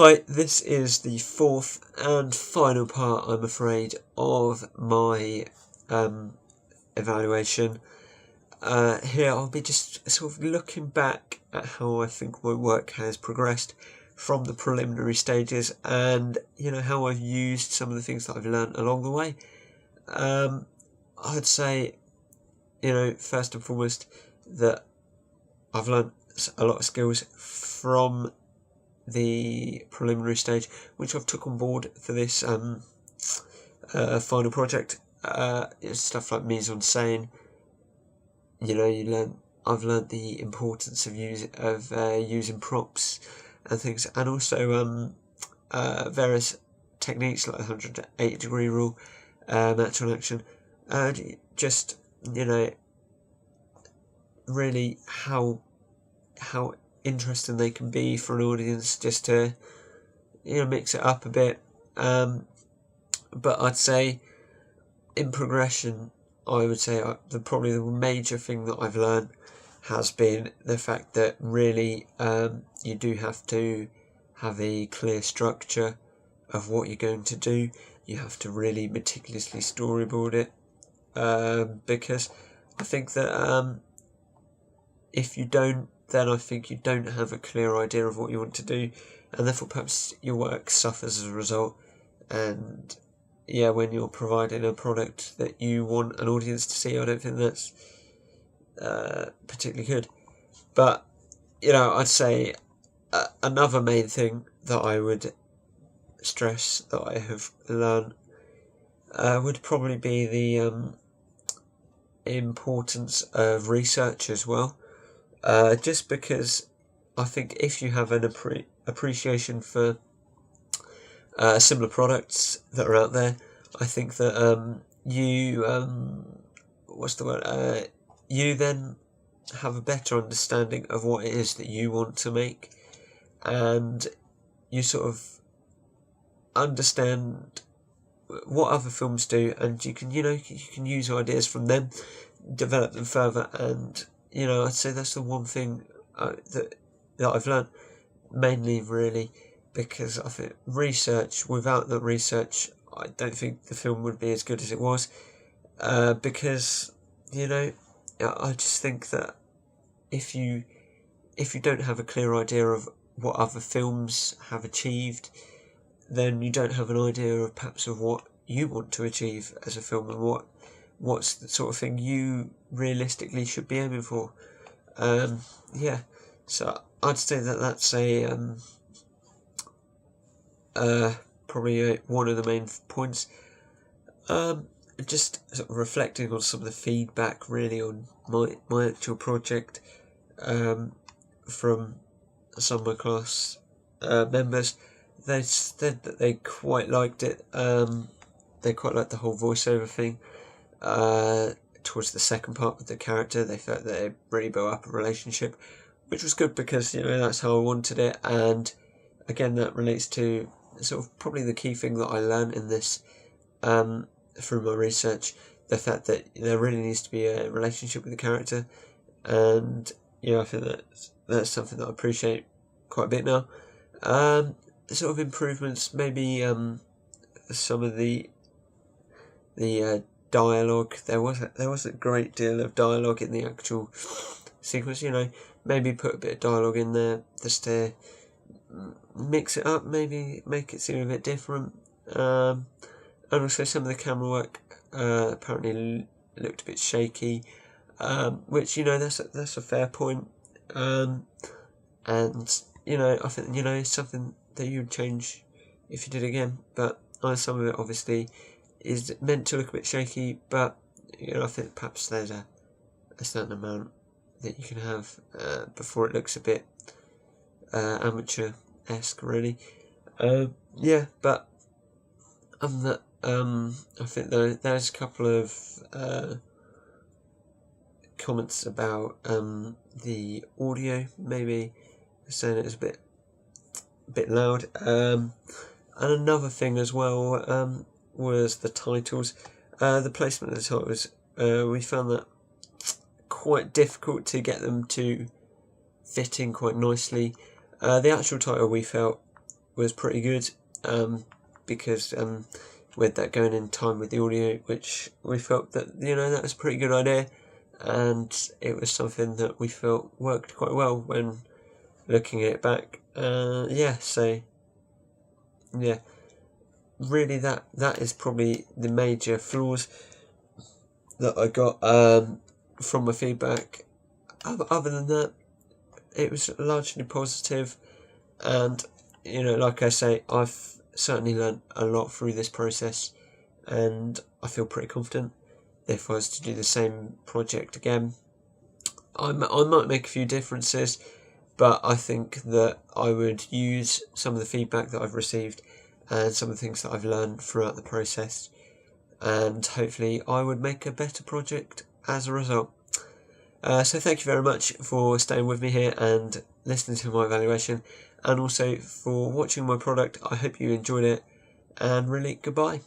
Hi, this is the fourth and final part, I'm afraid, of my evaluation. Here I'll be just sort of looking back at how I think my work has progressed from the preliminary stages, and how I've used some of the things that I've learned along the way. I'd say, first and foremost, that I've learned a lot of skills from the preliminary stage, which I've took on board for this final project. Stuff like mise-en-scène. I've learned the importance of using props and things, and also various techniques like the 180-degree rule, natural action. Just really how interesting they can be for an audience, just to mix it up a bit. But I'd say in progression, I would say probably the major thing that I've learned has been the fact that really you do have to have a clear structure of what you're going to do. You have to really meticulously storyboard it, because I think that if you don't, then I think you don't have a clear idea of what you want to do, and therefore perhaps your work suffers as a result. And when you're providing a product that you want an audience to see, I don't think that's particularly good. But I'd say another main thing that I would stress that I have learned would probably be the importance of research as well. Just because I think if you have an appreciation for similar products that are out there, I think that you then have a better understanding of what it is that you want to make, and you sort of understand what other films do, and you can use ideas from them, develop them further. And I'd say that's the one thing that I've learned mainly, really, because I think without the research, I don't think the film would be as good as it was, because I just think that if you don't have a clear idea of what other films have achieved, then you don't have an idea of perhaps of what you want to achieve as a film, and what's the sort of thing you realistically should be aiming for. So I'd say that that's probably one of the main points. Just sort of reflecting on some of the feedback really on my actual project from some of my class members. They said that they quite liked it. They quite liked the whole voiceover thing. Towards the second part with the character, they felt that it really built up a relationship, which was good, because that's how I wanted it. And again, that relates to sort of probably the key thing that I learned in this through my research, the fact that there really needs to be a relationship with the character. And I think that's something that I appreciate quite a bit now. Sort of improvements, maybe some of the dialogue. There was a great deal of dialogue in the actual sequence. Maybe put a bit of dialogue in there just to mix it up, maybe make it seem a bit different. And also some of the camera work apparently looked a bit shaky, which that's a fair point. And I think it's something that you would change if you did it again. But some of it obviously is meant to look a bit shaky, but I think perhaps there's a certain amount that you can have before it looks a bit amateur-esque, really. But that, I think there's a couple of comments about the audio, maybe saying it was a bit loud. And another thing as well was the titles. The placement of the titles, we found that quite difficult to get them to fit in quite nicely. The actual title we felt was pretty good, because with that going in time with the audio, which we felt that that was a pretty good idea, and it was something that we felt worked quite well when looking at it back. So yeah, really that is probably the major flaws that I got from my feedback. Other than that, it was largely positive, and like I say, I've certainly learned a lot through this process, and I feel pretty confident if I was to do the same project again. I might make a few differences, but I think that I would use some of the feedback that I've received and some of the things that I've learned throughout the process, and hopefully I would make a better project as a result. So thank you very much for staying with me here and listening to my evaluation, and also for watching my product. I hope you enjoyed it, and really, goodbye.